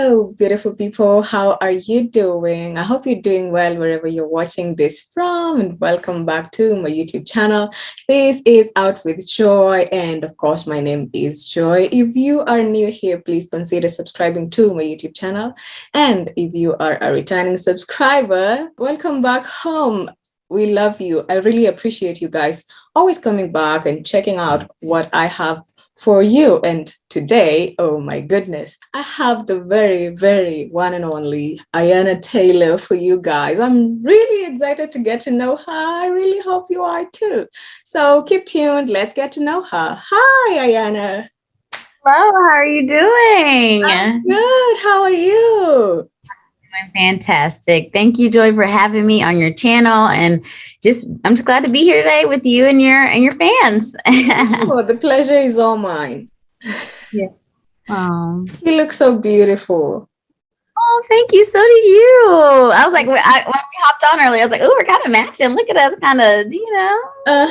Hello, beautiful people. How are you doing? I hope you're doing well wherever you're watching this from, and welcome back to my YouTube channel. This is Out with Joy, and of course, my name is Joy. If you are new here, please consider subscribing to my YouTube channel. And if you are a returning subscriber, welcome back home. We love you. I really appreciate you guys always coming back and checking out what I have for you. And today, oh my goodness, I have the very, very one and only Ayana Taylor for you guys. I'm really excited to get to know her. I really hope you are too. So keep tuned. Let's get to know her. Hi, Ayana. Hello, how are you doing? I'm good. How are you? I'm fantastic. Thank you, Joy, for having me on your channel, and I'm just glad to be here today with you and your fans. Oh, the pleasure is all mine. Yeah. Oh. You look so beautiful. Oh, thank you. So do you. I was like, when we hopped on earlier, I was like, oh, we're kind of matching. Look at us, kind of,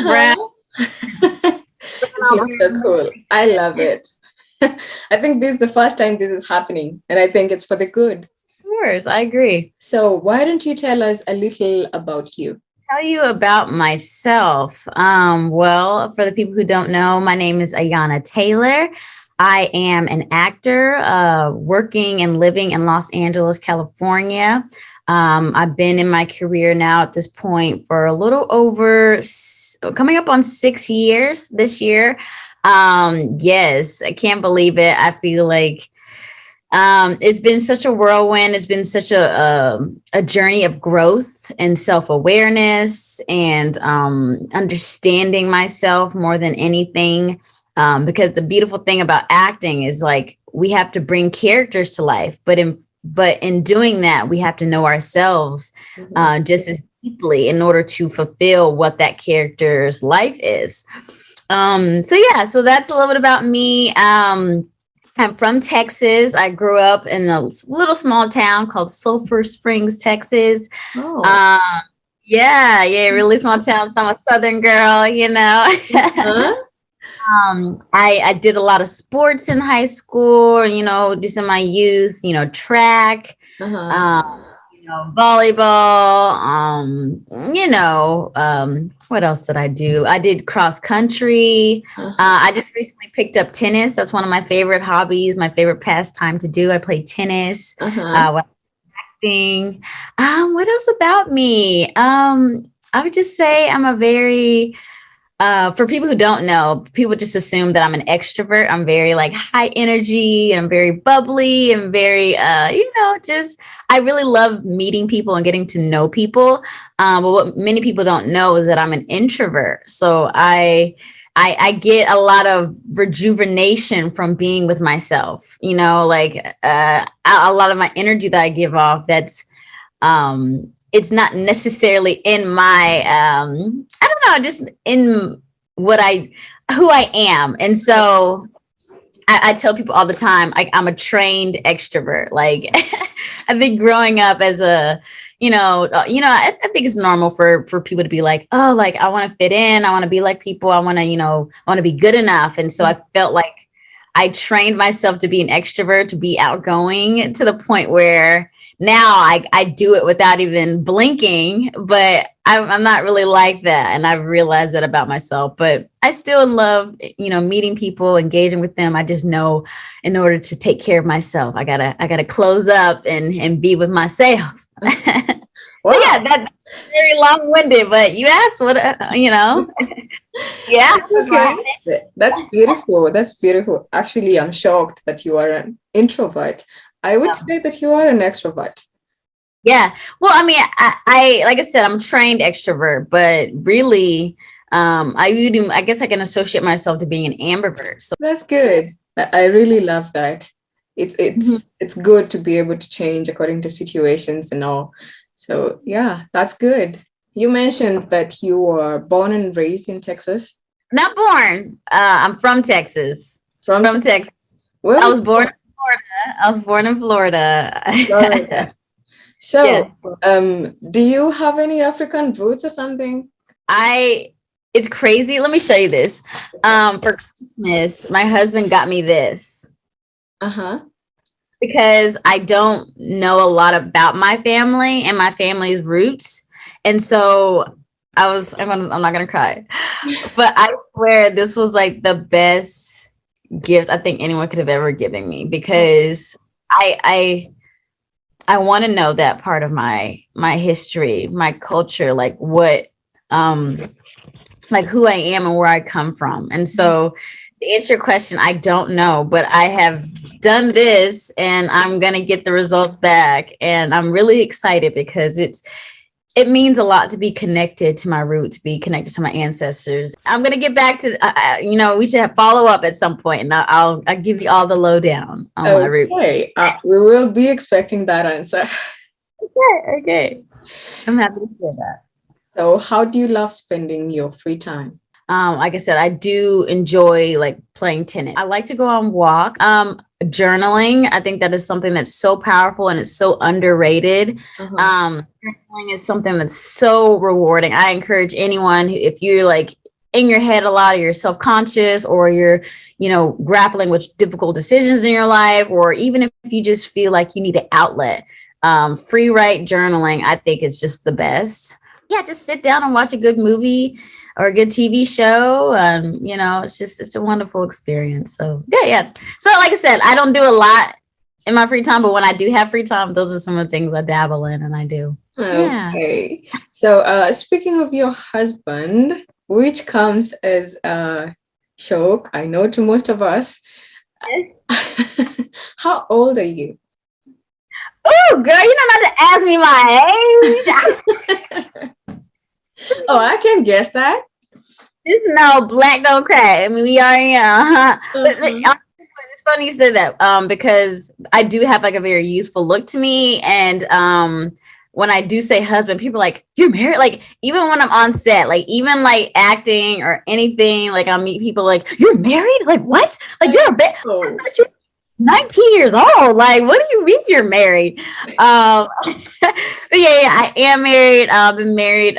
brown. This looks so cool. I love it. I think this is the first time this is happening, and I think it's for the good. Of course, I agree. So why don't you tell us a little about you? Tell you about myself. Well, for the people who don't know, my name is Ayana Taylor. I am an actor working and living in Los Angeles, California. I've been in my career now at this point for a little over coming up on 6 years this year. Yes, I can't believe it. I feel like it's been such a whirlwind. It's been such a journey of growth and self-awareness and understanding myself more than anything. Because the beautiful thing about acting is like we have to bring characters to life, but in doing that, we have to know ourselves just as deeply in order to fulfill what that character's life is. So that's a little bit about me. I'm from Texas. I grew up in a little small town called Sulphur Springs, Texas. Oh. Yeah, really small town. So I'm a Southern girl, Uh-huh. I did a lot of sports in high school, just in my youth, track, Uh-huh. volleyball, what else did I do? I did cross country. Uh-huh. I just recently picked up tennis. That's one of my favorite hobbies, my favorite pastime to do. I play tennis. Uh-huh. Acting. What else about me? I would just say I'm a very for people who don't know, people just assume that I'm an extrovert. I'm very like high energy and I'm very bubbly and very, just I really love meeting people and getting to know people. But what many people don't know is that I'm an introvert. So I get a lot of rejuvenation from being with myself, like a lot of my energy that I give off it's not necessarily in my I don't know, just in who I am. And so I tell people all the time, I'm a trained extrovert. Like I think growing up as I think it's normal for people to be like, oh, like I want to fit in, I want to be like people, I want to be good enough. And so I felt like I trained myself to be an extrovert, to be outgoing to the point where now I do it without even blinking, but I'm not really like that. And I've realized that about myself, but I still love, meeting people, engaging with them. I just know in order to take care of myself, I gotta close up and be with myself. Wow. So yeah, that's very long-winded, but you asked what, yeah. Okay. That's beautiful. That's beautiful. Actually, I'm shocked that you are an introvert. I would say that you are an extrovert. Yeah. Well, I mean, I like I said, I'm a trained extrovert, but really, I guess I can associate myself to being an ambivert. So That's good. I really love that. It's good to be able to change according to situations and all. So yeah, that's good. You mentioned that you were born and raised in Texas. Not born. I'm from Texas. From Texas. Where I was born in Florida. I was born in Florida. Florida. So, Yeah. Do you have any African roots or something? It's crazy. Let me show you this. For Christmas, my husband got me this. Uh-huh. because I don't know a lot about my family and my family's roots. And so I'm not gonna cry, but I swear this was like the best gift I think anyone could have ever given me, because I I want to know that part of my history, my culture, like what um like who I am and where I come from. And so to answer your question, I don't know, but I have done this and I'm going to get the results back. And I'm really excited because it means a lot to be connected to my roots, be connected to my ancestors. I'm going to get back to, we should have follow up at some point, and I'll give you all the lowdown on my roots. Okay, we will be expecting that answer. Okay. I'm happy to hear that. So, how do you love spending your free time? Like I said, I do enjoy like playing tennis. I like to go on walk. Journaling, I think that is something that's so powerful and it's so underrated. Journaling is something that's so rewarding. I encourage anyone who, if you're like in your head a lot, or you're self-conscious, or you're, grappling with difficult decisions in your life, or even if you just feel like you need an outlet, free write journaling, I think it's just the best. Yeah, just sit down and watch a good movie or a good TV show. It's a wonderful experience. So yeah. So like I said, I don't do a lot in my free time, but when I do have free time, those are some of the things I dabble in and I do. Okay. Yeah. So speaking of your husband, which comes as a shock, I know, to most of us. How old are you? Oh, girl, you don't have to ask me my age. Oh, I can guess that. No, black don't crack. I mean, we are young, huh? But it's funny you said that, because I do have like a very youthful look to me, and when I do say husband, people are like, you're married? Like, even when I'm on set, like even like acting or anything, like I meet people like, you're married? Like, what? Like, you're a bit. 19 years old. Like, what do you mean you're married? But yeah, I am married. Been married.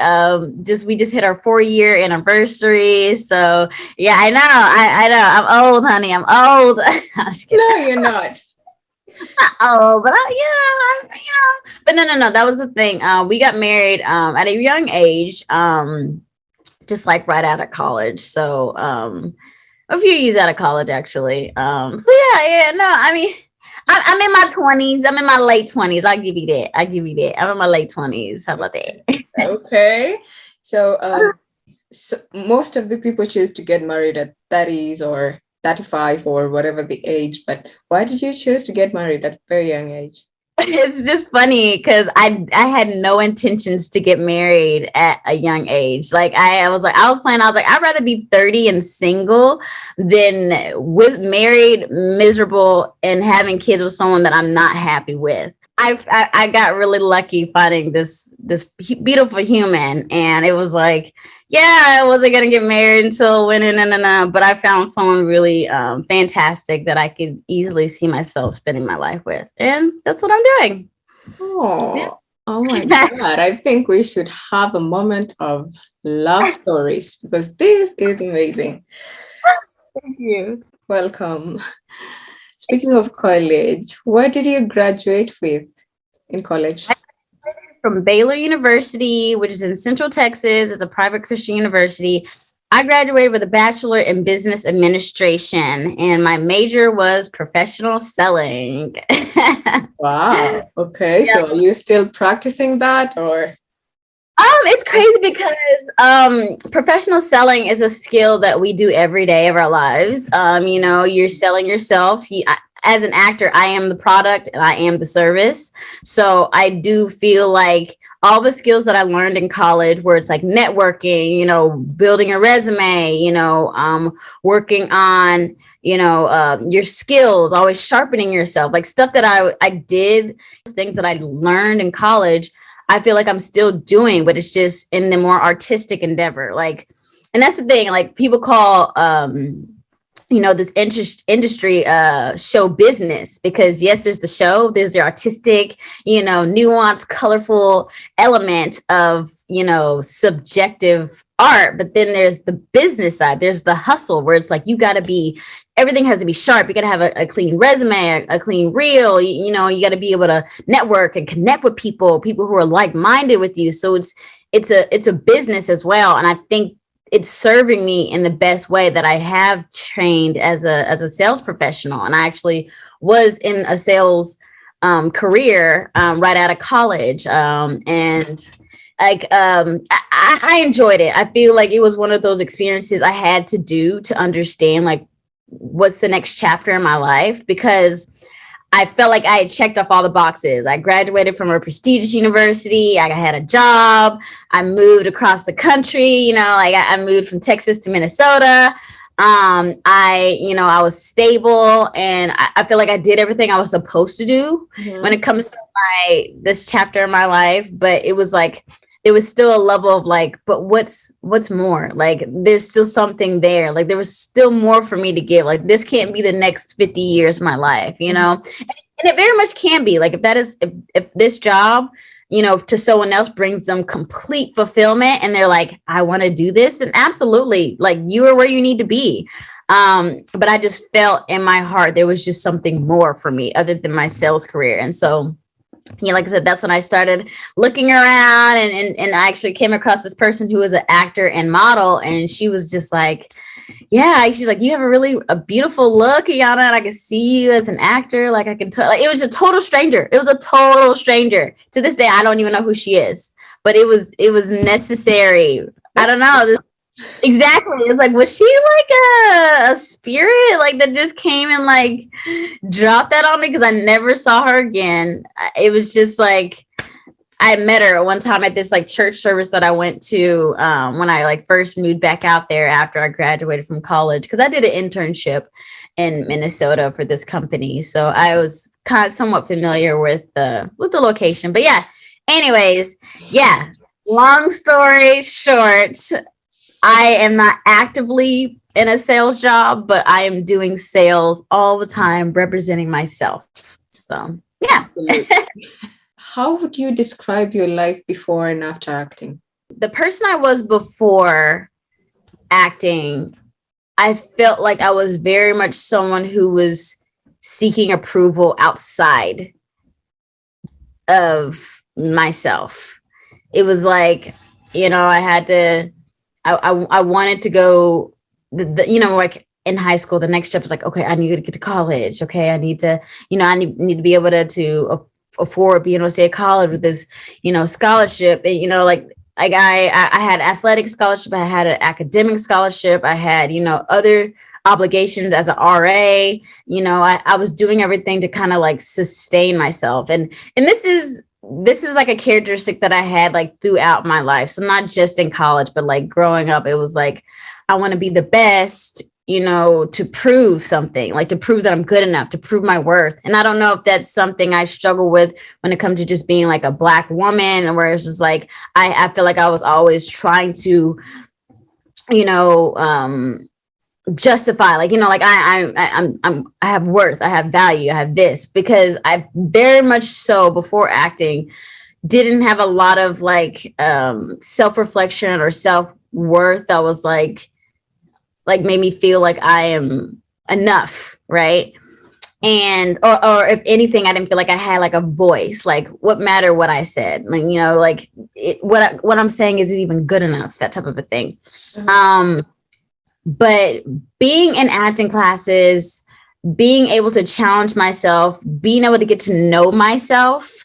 We just hit our 4-year anniversary. So yeah, I know. I know. I'm old, honey. I'm old. No, you're not. Oh, but But no. That was the thing. We got married at a young age. Just like right out of college. So a few years out of college, actually. So yeah. No, I mean, I'm in my 20s. I'm in my late 20s. I'll give you that. I'm in my late 20s. How about that? Okay. So, so most of the people choose to get married at 30s or 35 or whatever the age. But why did you choose to get married at a very young age? It's just funny because I had no intentions to get married at a young age. Like I was planning, I was like, I'd rather be 30 and single than with married, miserable, and having kids with someone that I'm not happy with. I got really lucky finding this beautiful human, and it was like, yeah, I wasn't gonna get married until when, but I found someone really fantastic that I could easily see myself spending my life with, and that's what I'm doing. Oh my God! I think we should have a moment of love stories because this is amazing. Thank you. Welcome. Speaking of college, what did you graduate with in college? From Baylor University, which is in Central Texas. It's a private Christian university. I graduated with a bachelor in business administration, and my major was professional selling. Wow. Okay. Yeah. So are you still practicing that, or? It's crazy because professional selling is a skill that we do every day of our lives. You're selling yourself. As an actor, I am the product and I am the service. So I do feel like all the skills that I learned in college, where it's like networking, building a resume, working on, your skills, always sharpening yourself, like stuff that I did, things that I learned in college, I feel like I'm still doing, but it's just in the more artistic endeavor. Like, and that's the thing, like people call, this industry show business, because yes, there's the show, there's the artistic, nuanced, colorful element of, subjective art, but then there's the business side. There's the hustle where it's like you got to be, everything has to be sharp. You got to have a clean resume, a clean reel. You know, you got to be able to network and connect with people who are like-minded with you. So it's a business as well. And I think it's serving me in the best way that I have trained as a sales professional. And I actually was in a sales career right out of college. And like I enjoyed it. I feel like it was one of those experiences I had to do to understand like what's the next chapter in my life, because I felt like I had checked off all the boxes. I graduated from a prestigious university. I had a job. I moved across the country. You know, like I moved from Texas to Minnesota. I was stable, and I feel like I did everything I was supposed to do when it comes to this chapter in my life. But it was like, there was still a level of like, but what's more? Like, there's still something there. Like, there was still more for me to give. Like, this can't be the next 50 years of my life, you know? And it very much can be. Like, if this job, you know, to someone else brings them complete fulfillment and they're like, I want to do this, then absolutely, like, you are where you need to be. But I just felt in my heart there was just something more for me other than my sales career. And so, yeah, like I said, that's when I started looking around, and I actually came across this person who was an actor and model, and she was just like, yeah, she's like, you have a beautiful look, Ayana, and I can see you as an actor. Like, I can tell, like, it was a total stranger. It was a total stranger. To this day, I don't even know who she is, but it was necessary. I don't know. Exactly. It's like, was she like a spirit like that just came and like dropped that on me? Because I never saw her again. It was just like, I met her one time at this like church service that I went to when I like first moved back out there after I graduated from college, because I did an internship in Minnesota for this company. So I was kind of somewhat familiar with the location. But yeah, anyways, yeah, long story short, I am not actively in a sales job, but I am doing sales all the time, representing myself. So, yeah. How would you describe your life before and after acting? The person I was before acting, I felt like I was very much someone who was seeking approval outside of myself. It was like, you know, I had to, I wanted to go, you know, like in high school, the next step was like, okay, I need to get to college. Okay, I need to, you know, I need to be able to afford being able to stay at college with this, you know, scholarship. And, you know, like I had athletic scholarship, I had an academic scholarship, I had, you know, other obligations as an RA. You know, I was doing everything to kind of like sustain myself. And this is like a characteristic that I had like throughout my life. So not just in college, but like growing up, it was like, I want to be the best, you know, to prove something, like to prove that I'm good enough, to prove my worth. And I don't know if that's something I struggle with when it comes to just being like a Black woman, and where it's just like, I feel like I was always trying to, you know, justify, like, you know, like I have worth, I have value, I have this, because I very much so before acting didn't have a lot of like self-reflection or self-worth that was like made me feel like I am enough, right? And or if anything, I didn't feel like I had like a voice. Like, what mattered what I said? Like, you know, like what I'm saying is even good enough, that type of a thing. But being in acting classes, being able to challenge myself, being able to get to know myself,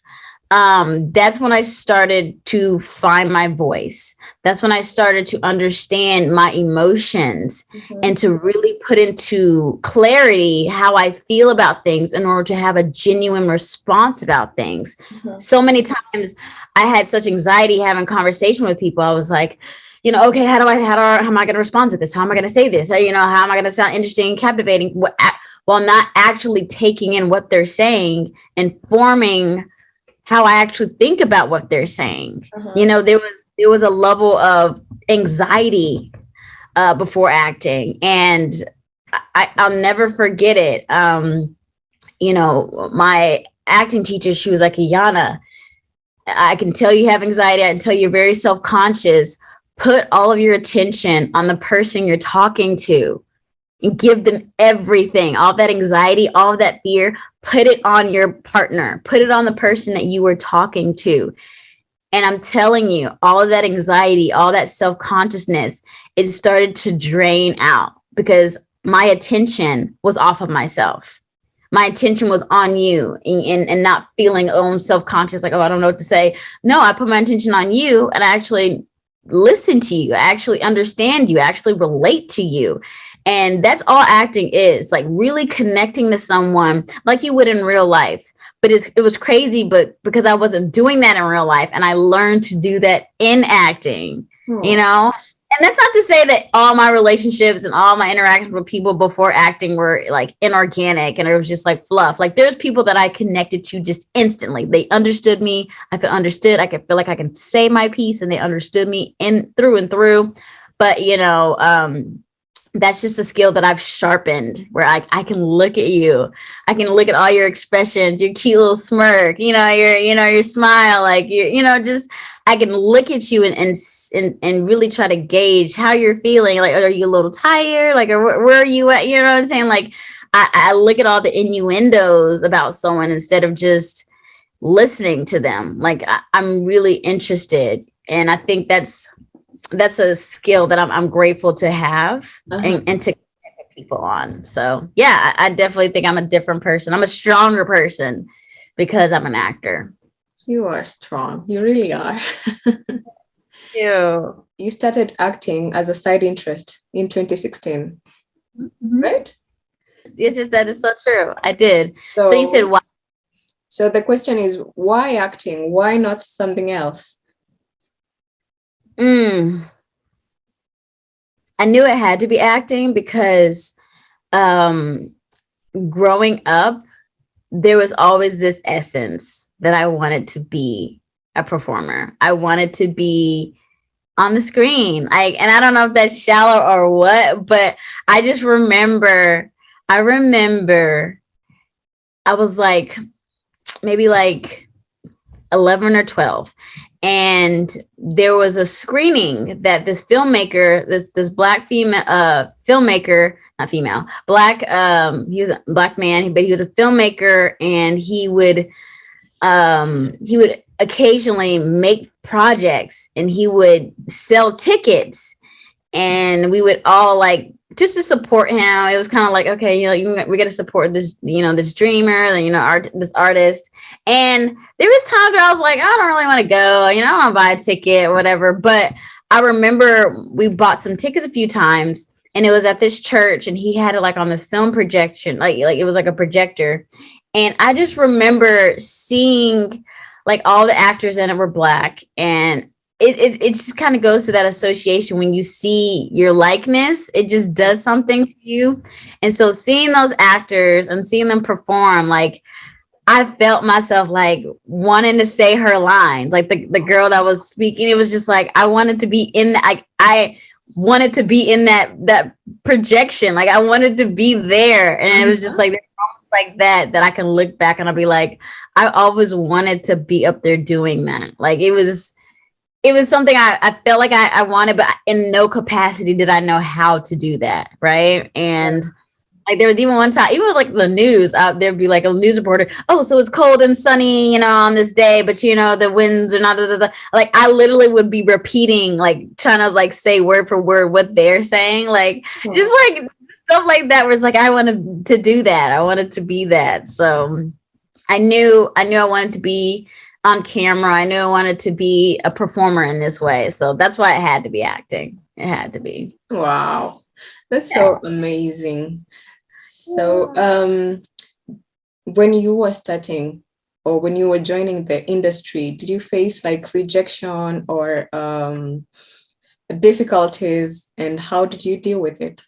that's when I started to find my voice. That's when I started to understand my emotions and to really put into clarity how I feel about things in order to have a genuine response about things. So many times I had such anxiety having conversation with people. I was like, you know, okay, how am I going to respond to this? How am I going to say this? Or, you know, how am I going to sound interesting, captivating, while not actually taking in what they're saying and forming how I actually think about what they're saying. You know, there was a level of anxiety before acting, and I'll never forget it. You know, my acting teacher, she was like, Ayana, I can tell you have anxiety. I can tell you're very self-conscious, put all of your attention on the person you're talking to and give them everything, all that anxiety, all that fear, put it on your partner, put it on the person that you were talking to. And I'm telling you, all of that anxiety, all that self consciousness, it started to drain out because my attention was off of myself. My attention was on you and not feeling self conscious, like, oh, I don't know what to say. No, I put my attention on you and I actually listen to you, I actually understand you, I actually relate to you. And that's all acting is, like really connecting to someone like you would in real life. But it was crazy, but because I wasn't doing that in real life, and I learned to do that in acting, you know. And that's not to say that all my relationships and all my interactions with people before acting were like inorganic and it was just like fluff. Like there's people that I connected to just instantly. They understood me. I feel understood. I could feel like I can say my piece and they understood me in through and through. But that's just a skill that I've sharpened where I can look at you. I can look at all your expressions, your cute little smirk, your smile, like just I can look at you and really try to gauge how you're feeling. Like, are you a little tired? Like, or where are you at? You know what I'm saying? Like, I look at all the innuendos about someone instead of just listening to them. Like, I'm really interested. And I think that's a skill that I'm grateful to have and to connect with people on. So yeah, I definitely think I'm a different person. I'm a stronger person because I'm an actor. You are strong. You really are. You. You started acting as a side interest in 2016, right? Yes, that is so true. I did. So you said why? So the question is, why acting? Why not something else? I knew it had to be acting because growing up, there was always this essence that I wanted to be a performer. I wanted to be on the screen. And I don't know if that's shallow or what, but I just remember, I was like, maybe like 11 or 12. And there was a screening that this filmmaker, this black female filmmaker, not female, black, he was a black man, but he was a filmmaker, and he would occasionally make projects and he would sell tickets and we would all like just to support him. It was kind of like, okay, we got to support this, this dreamer, this artist. And there was times where I was like, I don't really want to go, I don't want to buy a ticket or whatever. But I remember we bought some tickets a few times and it was at this church and he had it like on this film projection, like it was like a projector. And I just remember seeing like all the actors in it were black, and it just kind of goes to that association when you see your likeness, it just does something to you. And so seeing those actors and seeing them perform, like I felt myself like wanting to say her lines, like the girl that was speaking, it was just like I wanted to be in that. I wanted to be in that projection, like I wanted to be there. And it was just like like that I can look back and I'll be like, I always wanted to be up there doing that. Like it was something I felt like I wanted, but in no capacity did I know how to do that. Right. And like there was even one time, even with like the news out there'd be like a news reporter, oh, so it's cold and sunny, on this day, but the winds are not, like I literally would be repeating, like trying to like say word for word what they're saying, like just like stuff like that, where it's like I wanted to do that. I wanted to be that. So I knew I wanted to be on camera. I knew I wanted to be a performer in this way. So that's why it had to be acting. It had to be. Wow. That's so amazing. So when you were starting or when you were joining the industry, did you face like rejection or difficulties, and how did you deal with it?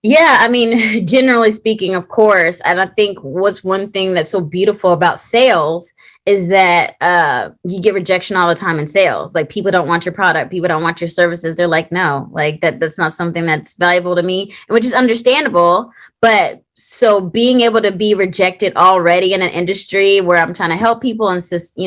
Yeah, I mean, generally speaking, of course. And I think what's one thing that's so beautiful about sales is that you get rejection all the time in sales. Like people don't want your product, people don't want your services. They're like, no, like that's not something that's valuable to me, which is understandable. But so being able to be rejected already in an industry where I'm trying to help people and just,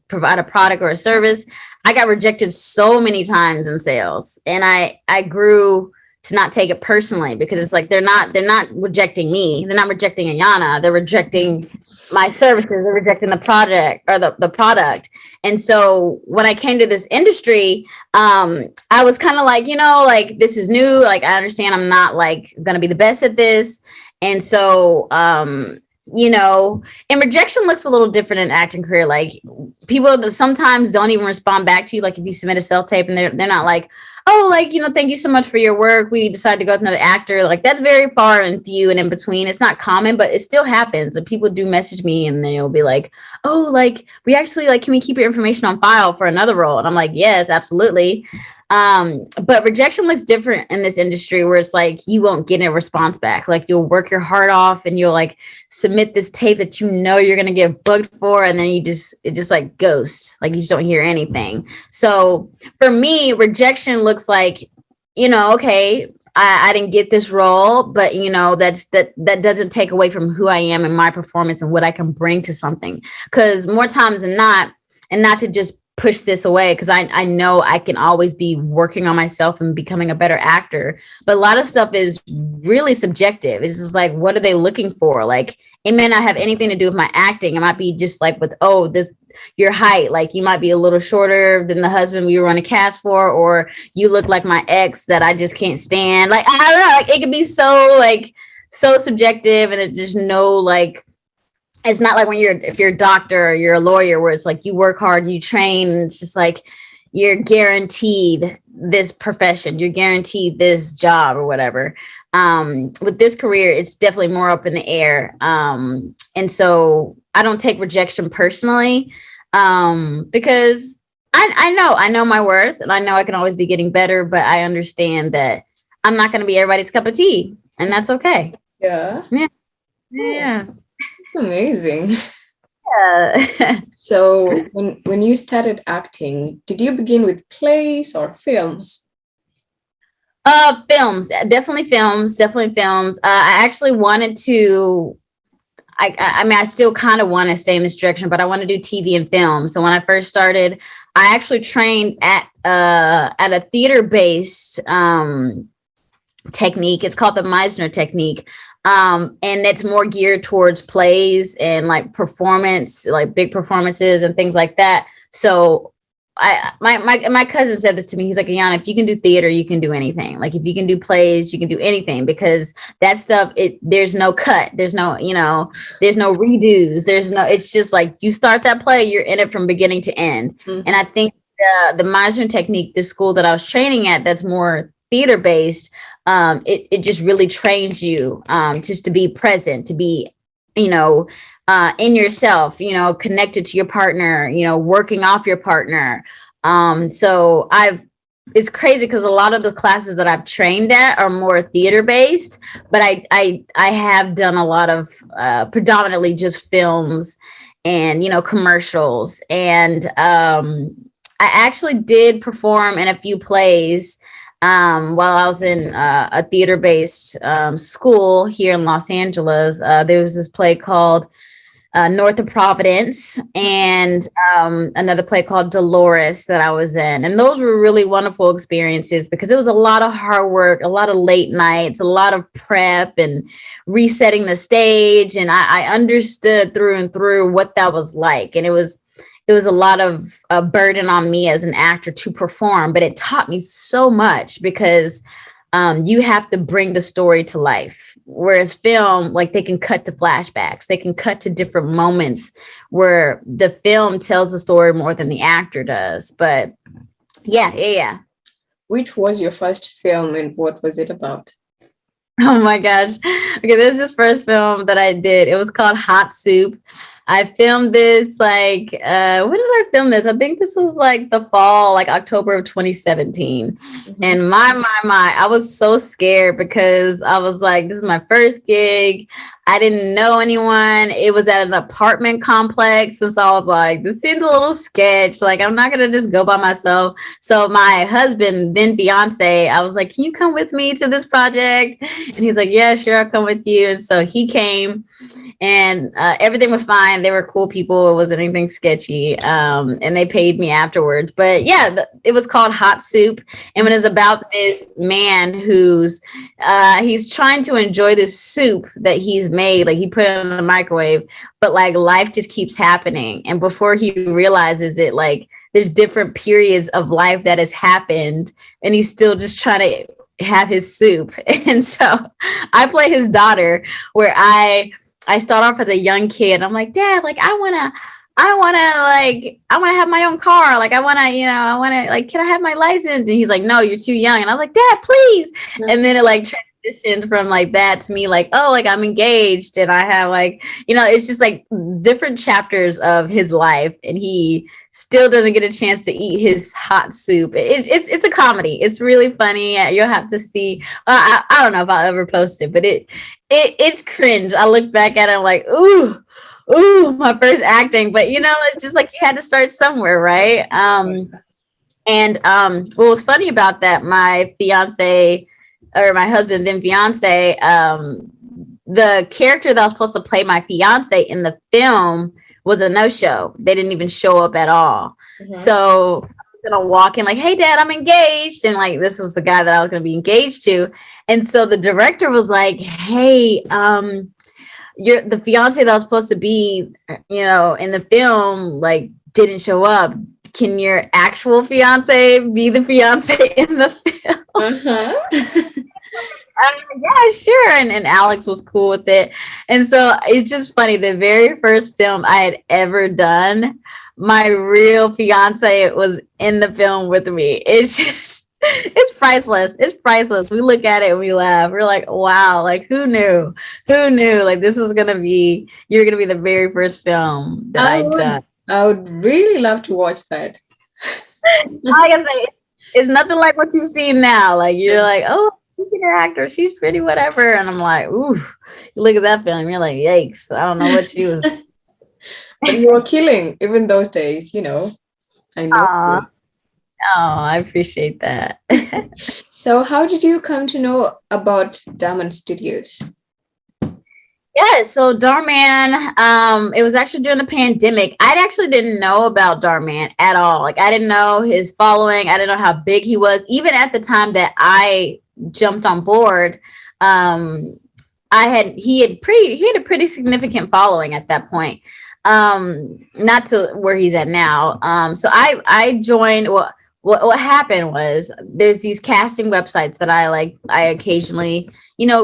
provide a product or a service, I got rejected so many times in sales. And I grew to not take it personally because it's like they're not rejecting me. They're not rejecting Ayana. They're rejecting my services. They're rejecting the project or the product. And so when I came to this industry, I was kind of like, like this is new. Like I understand I'm not like gonna be the best at this. And so and rejection looks a little different in acting career. Like people that sometimes don't even respond back to you. Like if you submit a self tape and they're not like, oh, like, thank you so much for your work. We decided to go with another actor. Like that's very far and few and in between. It's not common, but it still happens. And people do message me and they'll be like, oh, like we actually like, can we keep your information on file for another role? And I'm like, yes, absolutely. But rejection looks different in this industry where it's like you won't get a response back. Like you'll work your heart off and you'll like submit this tape that you're gonna get booked for, and then it just like ghosts. Like you just don't hear anything. So for me, rejection looks like, okay, I didn't get this role, but that doesn't take away from who I am and my performance and what I can bring to something. Because more times than not, and not to just push this away because I know I can always be working on myself and becoming a better actor. But a lot of stuff is really subjective. It's just like, what are they looking for? Like, it may not have anything to do with my acting. It might be just like with, oh, this your height. Like you might be a little shorter than the husband we were on a cast for, or you look like my ex that I just can't stand. Like, I don't know. Like it could be so subjective, and it just no like it's not like if you're a doctor or you're a lawyer where it's like you work hard, you train, and it's just like you're guaranteed this profession, you're guaranteed this job or whatever. With this career, it's definitely more up in the air. And so I don't take rejection personally, because I know my worth and I know I can always be getting better, but I understand that I'm not going to be everybody's cup of tea, and that's okay. Yeah. Yeah. Yeah. It's amazing. Yeah. So when you started acting, did you begin with plays or films? Films, definitely films, definitely films. I actually wanted to. I mean, I still kind of want to stay in this direction, but I want to do TV and film. So when I first started, I actually trained at a theater based technique. It's called the Meisner technique. And it's more geared towards plays and like performance, like big performances and things like that. So my cousin said this to me. He's like, Ayana, if you can do theater, you can do anything. Like if you can do plays, you can do anything, because that stuff, there's no cut. There's no, there's no redos. It's just like you start that play, you're in it from beginning to end. Mm-hmm. And I think the Meisner technique, the school that I was training at, that's more theater based, it just really trains you just to be present, to be, in yourself, connected to your partner, working off your partner. So it's crazy because a lot of the classes that I've trained at are more theater based, but I have done a lot of predominantly just films and, commercials. And I actually did perform in a few plays while I was in a theater-based school here in Los Angeles. There was this play called North of Providence, and another play called Dolores that I was in. And those were really wonderful experiences because it was a lot of hard work, a lot of late nights, a lot of prep and resetting the stage. And I understood through and through what that was like. And it was a lot of a burden on me as an actor to perform, but it taught me so much because you have to bring the story to life. Whereas film, like they can cut to flashbacks, they can cut to different moments where the film tells the story more than the actor does. But yeah. Which was your first film and what was it about? Oh my gosh. Okay, this is this first film that I did. It was called Hot Soup. I filmed this like when did I film this? I think this was like the fall, like October of 2017. Mhm. And my, I was so scared because I was like, this is my first gig. I didn't know anyone. It was at an apartment complex. And so I was like, this seems a little sketch. Like, I'm not gonna just go by myself. So my husband, then fiance, I was like, can you come with me to this project? And he's like, yeah, sure, I'll come with you. And so he came, and everything was fine. They were cool people. It wasn't anything sketchy. And they paid me afterwards. But yeah, it was called Hot Soup. And it was about this man who's he's trying to enjoy this soup that he's made. Like he put it in the microwave, but like life just keeps happening. And before he realizes it, like there's different periods of life that has happened, and he's still just trying to have his soup. And so I play his daughter, where I start off as a young kid. I'm like, Dad, like I wanna have my own car. Like I wanna like, can I have my license? And he's like, no, you're too young. And I was like, Dad, please. And then it like transitioned from like that to me like, oh, like I'm engaged and I have like, it's just like different chapters of his life, and he still doesn't get a chance to eat his hot soup. It's a comedy. It's really funny. You'll have to see. I don't know if I'll ever post it, but it's cringe. I look back at it, I'm like, ooh, my first acting. But it's just like you had to start somewhere, right? And what was funny about that, my fiance, or my husband, then fiance, the character that was supposed to play my fiance in the film was a no-show. They didn't even show up at all. Mm-hmm. So I was gonna walk in like, hey Dad, I'm engaged. And like this was the guy that I was gonna be engaged to. And so the director was like, hey, you're the fiance that was supposed to be, in the film, like didn't show up. Can your actual fiance be the fiance in the film? Uh-huh. Yeah, sure. And Alex was cool with it. And so it's just funny. The very first film I had ever done, my real fiance was in the film with me. It's priceless. It's priceless. We look at it and we laugh. We're like, wow, like who knew? Who knew? Like you're going to be the very first film that I'd done. I would really love to watch that. Like I say, it's nothing like what you've seen now. Like you're like, oh, she's an actor, she's pretty, whatever. And I'm like, ooh, you look at that film, you're like, yikes. I don't know what she was. But you were killing even those days, I know. Oh, I appreciate that. So how did you come to know about Dhar Mann Studios? Yeah, so Dhar Mann, it was actually during the pandemic. I actually didn't know about Dhar Mann at all. Like I didn't know his following. I didn't know how big he was. Even at the time that I jumped on board, he had a pretty significant following at that point. Not to where he's at now. So I joined. Well, what happened was there's these casting websites that I occasionally,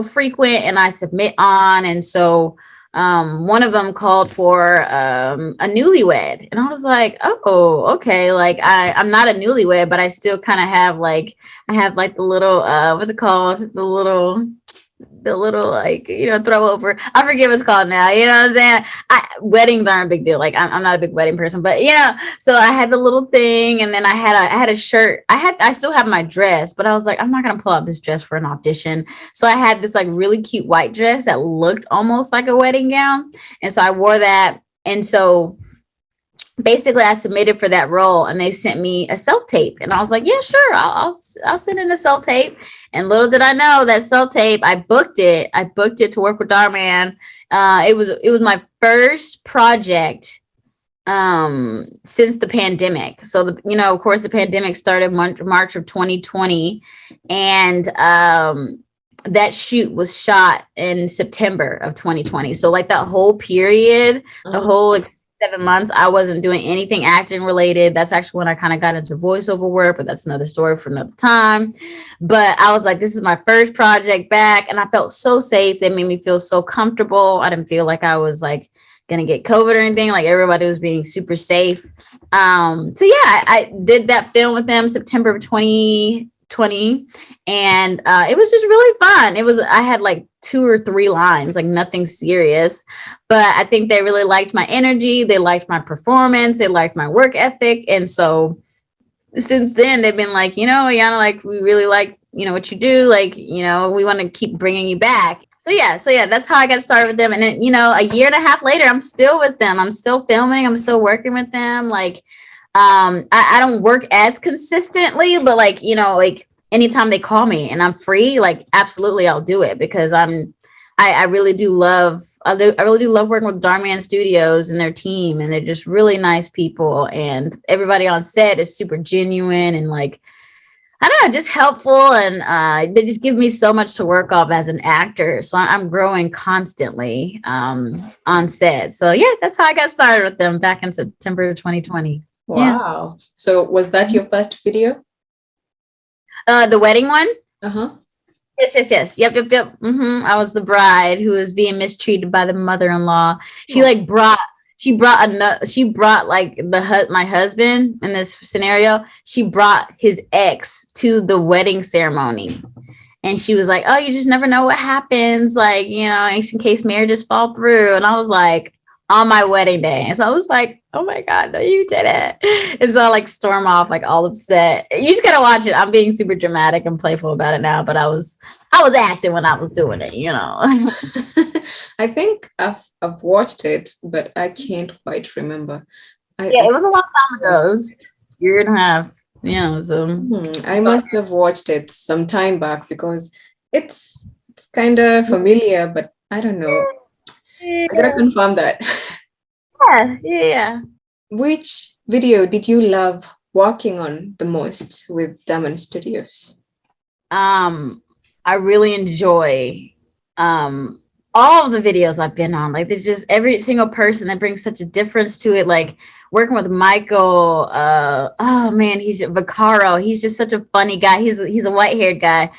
frequent and I submit on. And so one of them called for a newlywed. And I was like, oh, okay. Like I'm not a newlywed, but I still kind of have like, the little, what's it called? The little like, throw over. I forget what it's called now. You know what I'm saying? Weddings aren't a big deal. Like I'm not a big wedding person, but so I had the little thing, and then I had a shirt. I still have my dress, but I was like, I'm not gonna pull out this dress for an audition. So I had this like really cute white dress that looked almost like a wedding gown, and so I wore that. And so basically I submitted for that role, and they sent me a self-tape, and I was like, yeah, sure, I'll send in a self-tape. And little did I know that self-tape, I booked it to work with Dhar Mann. It was my first project since the pandemic. So of course the pandemic started March of 2020, and that shoot was shot in September of 2020. So like that whole period, the whole 7 months, I wasn't doing anything acting related. That's actually when I kind of got into voiceover work, but that's another story for another time. But I was like, this is my first project back, and I felt so safe. They made me feel so comfortable. I didn't feel like I was like gonna get COVID or anything. Like everybody was being super safe. So yeah, I did that film with them September of 2020. 2020, and it was just really fun. I had like 2 or 3 lines, like nothing serious, but I think they really liked my energy, they liked my performance, they liked my work ethic, and so since then they've been like, Ayana, like we really like what you do, like we want to keep bringing you back. So yeah, that's how I got started with them. And then, a year and a half later, I'm still with them. I'm still filming. I'm still working with them. Like, I don't work as consistently, but like anytime they call me and I'm free, like absolutely I'll do it, because I really do love, I really do love working with Dhar Mann Studios and their team, and they're just really nice people, and everybody on set is super genuine and like, I don't know, just helpful, and they just give me so much to work off as an actor. So I'm growing constantly on set. So yeah, that's how I got started with them back in September 2020. Yeah. Wow. So was that your first video? The wedding one? Uh-huh. Yes. Yep. I was the bride who was being mistreated by the mother-in-law. She like she brought like my husband in this scenario. She brought his ex to the wedding ceremony, and she was like, "Oh, you just never know what happens, like in case marriages fall through." And I was like, on my wedding day, and so I was like, "Oh my god, no, you did it!" And so I like storm off, like all upset. You just gotta watch it. I'm being super dramatic and playful about it now, but I was acting when I was doing it. I think I've watched it, but I can't quite remember. Yeah, it was a long time ago. It was a year and a half. So I must have watched it some time back, because it's kind of familiar, but I don't know. I gotta confirm that. Yeah. Which video did you love working on the most with Dhar Mann Studios? I really enjoy all of the videos I've been on. Like, there's just every single person that brings such a difference to it. Like working with Michael, oh man, he's Vaccaro. He's just such a funny guy. He's a white-haired guy.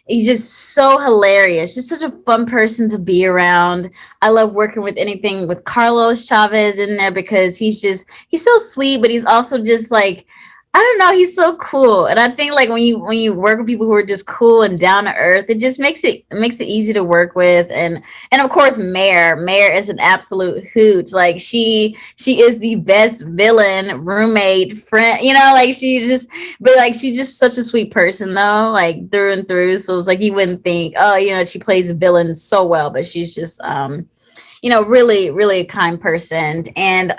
He's just so hilarious. Just such a fun person to be around. I love working with anything with Carlos Chavez in there, because he's so sweet, but he's also just like, I don't know, he's so cool. And I think like when you work with people who are just cool and down to earth, it just makes it easy to work with. And of course Mare is an absolute hoot. Like she is the best villain, roommate, friend, like she's just such a sweet person though, like through and through. So it's like you wouldn't think, oh, she plays a villain so well, but she's just really, really a kind person. And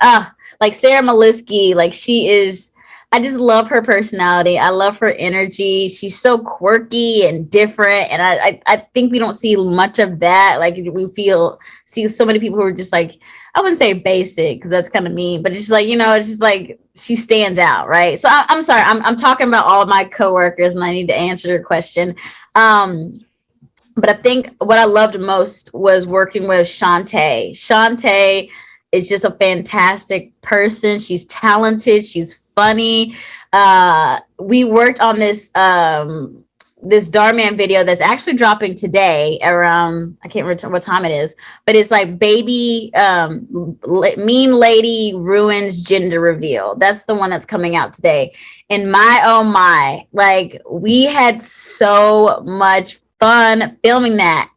like Sarah Maliski, like I just love her personality. I love her energy. She's so quirky and different. And I think we don't see much of that. Like see so many people who are just like, I wouldn't say basic, because that's kind of mean, but it's just like, it's just like she stands out, right? So I'm sorry, I'm talking about all of my coworkers, and I need to answer your question. But I think what I loved most was working with Shantae. Shantae is just a fantastic person. She's talented. She's funny. We worked on this Dhar Mann video that's actually dropping today around, I can't remember what time it is, but it's like baby mean lady ruins gender reveal. That's the one that's coming out today. And my oh my, like we had so much fun filming that.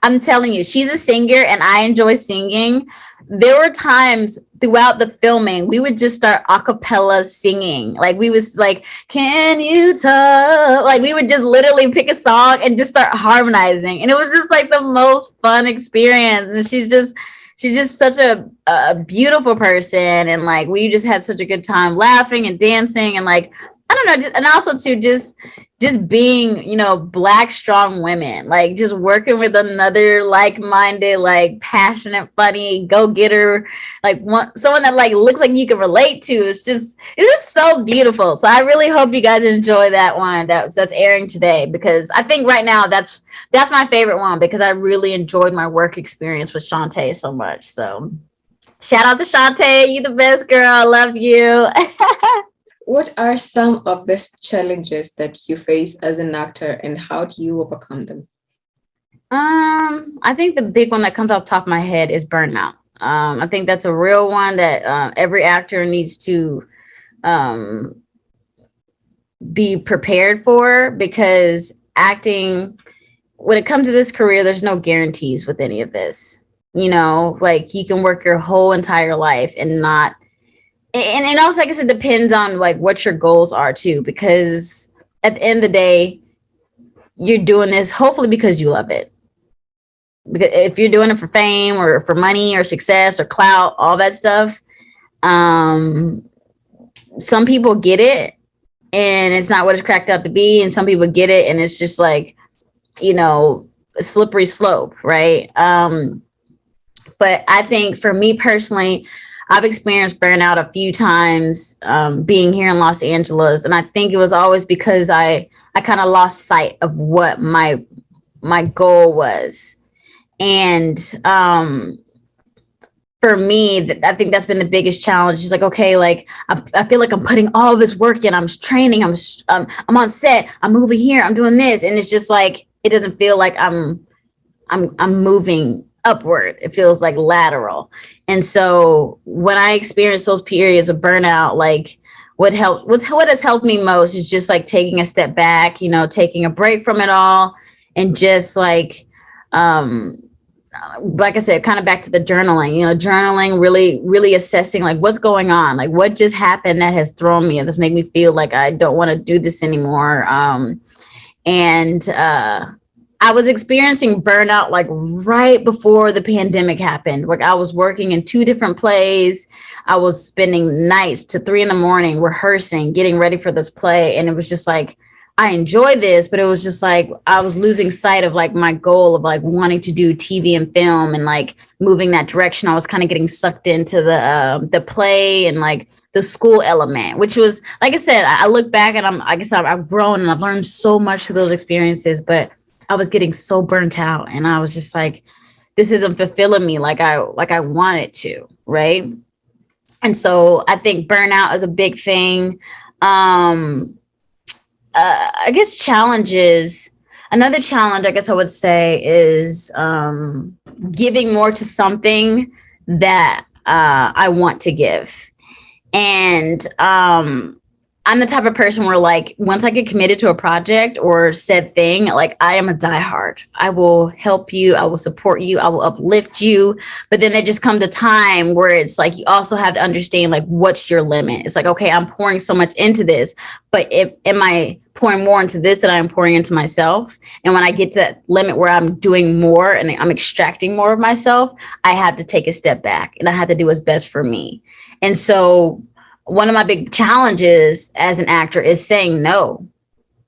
I'm telling you, she's a singer and I enjoy singing. There were times throughout the filming, we would just start a cappella singing. Like we was like, can you tell? Like we would just literally pick a song and just start harmonizing. And it was just like the most fun experience. And she's just such a beautiful person. And like, we just had such a good time laughing and dancing and like, I don't know, and also too, just being, Black strong women, like just working with another like-minded, like passionate, funny, go-getter, like someone that like looks like you can relate to. It's just so beautiful. So I really hope you guys enjoy that one that's airing today, because I think right now that's my favorite one, because I really enjoyed my work experience with Shantae so much. So shout out to Shantae, you the best girl. I love you. What are some of the challenges that you face as an actor, and how do you overcome them? I think the big one that comes off the top of my head is burnout. I think that's a real one that every actor needs to be prepared for, because acting, when it comes to this career, there's no guarantees with any of this. You know, like you can work your whole entire life and not, and also I guess it depends on like what your goals are too, because at the end of the day, you're doing this hopefully because you love it. Because if you're doing it for fame or for money or success or clout, all that stuff, um, some people get it and it's not what it's cracked up to be, and some people get it and it's just like, you know, a slippery slope, right? But I think for me personally, I've experienced burnout a few times, being here in Los Angeles, and I think it was always because I kind of lost sight of what my goal was. And for me, I think that's been the biggest challenge. It's like, okay, like I feel like I'm putting all this work in. I'm training. I'm on set. I'm moving here. I'm doing this, and it's just like it doesn't feel like I'm moving upward. It feels like lateral. And so when I experience those periods of burnout, like what has helped me most is just like taking a step back, you know, taking a break from it all, and just like I said, kind of back to the journaling, you know, journaling, really, really assessing like what's going on, like what just happened that has thrown me and that's made me feel like I don't want to do this anymore. And I was experiencing burnout like right before the pandemic happened. Like I was working in two different plays. I was spending nights to 3 a.m. rehearsing, getting ready for this play. And it was just like, I enjoy this, but it was just like I was losing sight of like my goal of like wanting to do TV and film and like moving that direction. I was kind of getting sucked into the play and like the school element, which was, like I said, I look back and I guess I've grown and I've learned so much through those experiences, but I was getting so burnt out and I was just like, this isn't fulfilling me like I want it to, right? And so I think burnout is a big thing. I guess challenges. Another challenge, I guess I would say, is giving more to something that I want to give. And I'm the type of person where, like, once I get committed to a project or said thing, like, I am a diehard. I will help you. I will support you. I will uplift you. But then there just comes a time where it's like you also have to understand, like, what's your limit? It's like, okay, I'm pouring so much into this, but am I pouring more into this than I'm pouring into myself? And when I get to that limit where I'm doing more and I'm extracting more of myself, I have to take a step back and I have to do what's best for me. And so one of my big challenges as an actor is saying no.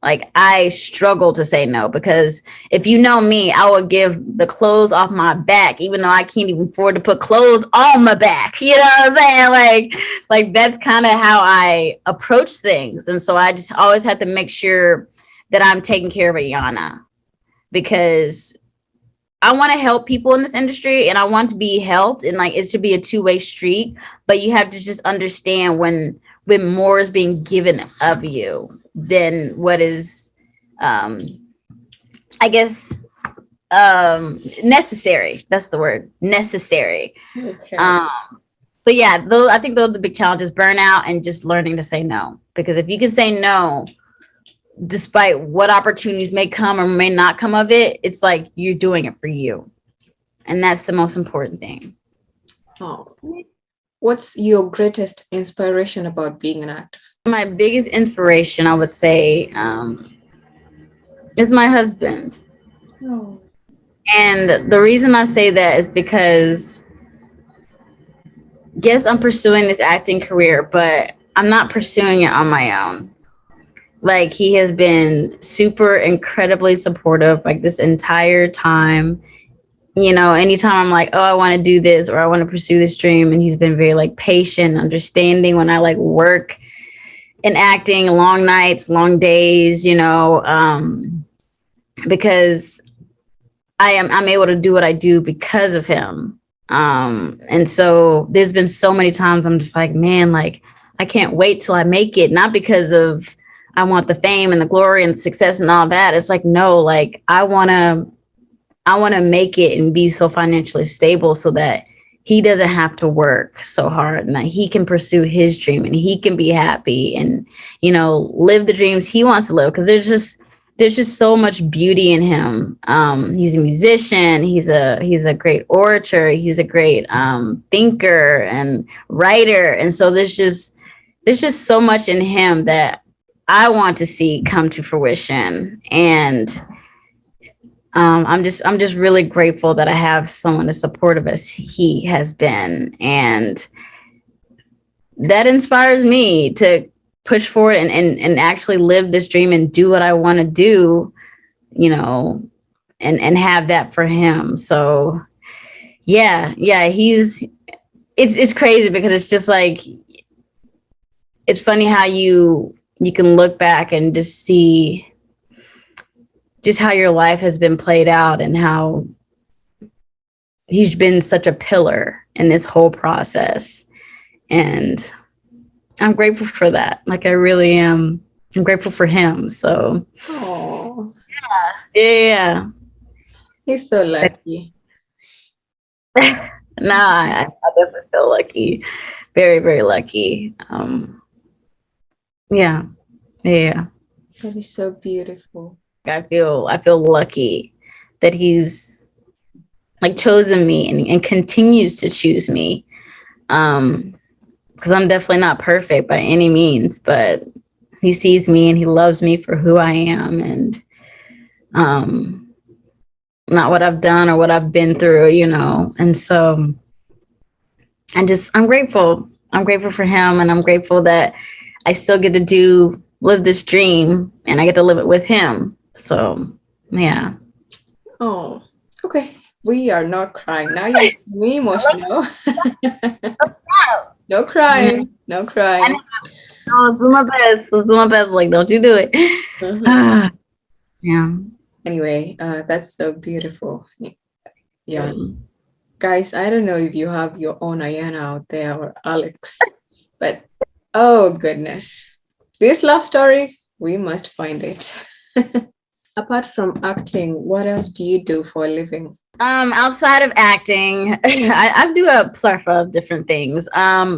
Like I struggle to say no because if you know me, I will give the clothes off my back, even though I can't even afford to put clothes on my back. You know what I'm saying? Like that's kind of how I approach things. And so I just always have to make sure that I'm taking care of Ayana because I want to help people in this industry and I want to be helped, and like it should be a two-way street, but you have to just understand when more is being given of you than what is I guess necessary. That's the word, necessary. Okay. So yeah, I think those are the big challenges: burnout and just learning to say no. Because if you can say no despite what opportunities may come or may not come of it, it's like you're doing it for you. And that's the most important thing. Oh. What's your greatest inspiration about being an actor? My biggest inspiration, I would say, is my husband. Oh. And the reason I say that is because, yes, I'm pursuing this acting career, but I'm not pursuing it on my own. Like he has been super incredibly supportive like this entire time. You know, anytime I'm like, oh, I want to do this or I want to pursue this dream, and he's been very like patient, understanding when I like work in acting, long nights, long days, you know, because I'm able to do what I do because of him. And so there's been so many times I'm just like, man, like I can't wait till I make it, not because of I want the fame and the glory and success and all that. It's like, no, like I want to make it and be so financially stable so that he doesn't have to work so hard and that he can pursue his dream and he can be happy and, live the dreams he wants to live. Cause there's just so much beauty in him. He's a musician. He's a great orator. He's a great thinker and writer. And so there's just so much in him that I want to see come to fruition. And I'm just really grateful that I have someone as supportive as he has been, and that inspires me to push forward and actually live this dream and do what I want to do, and have that for him. So yeah, it's crazy because it's just like, it's funny how you can look back and just see just how your life has been played out and how he's been such a pillar in this whole process. And I'm grateful for that. Like, I really am. I'm grateful for him. So, Oh, yeah. he's so lucky. I definitely feel lucky. Very, very lucky. Yeah. That is so beautiful. I feel lucky that he's like chosen me and continues to choose me. Because I'm definitely not perfect by any means, but he sees me and he loves me for who I am, and not what I've done or what I've been through, And so I'm grateful. I'm grateful for him, and I'm grateful that I still get to live this dream and I get to live it with him. So, yeah. Oh, okay. We are not crying. Now you're making me emotional. No crying. No crying. I'll do my best. I'll do my best. Like, don't you do it. Mhm. Yeah. Anyway, that's so beautiful. Yeah. Guys, I don't know if you have your own Ayana out there or Alex, but oh goodness. This love story, we must find it. Apart from acting, what else do you do for a living? Outside of acting, I do a plethora of different things.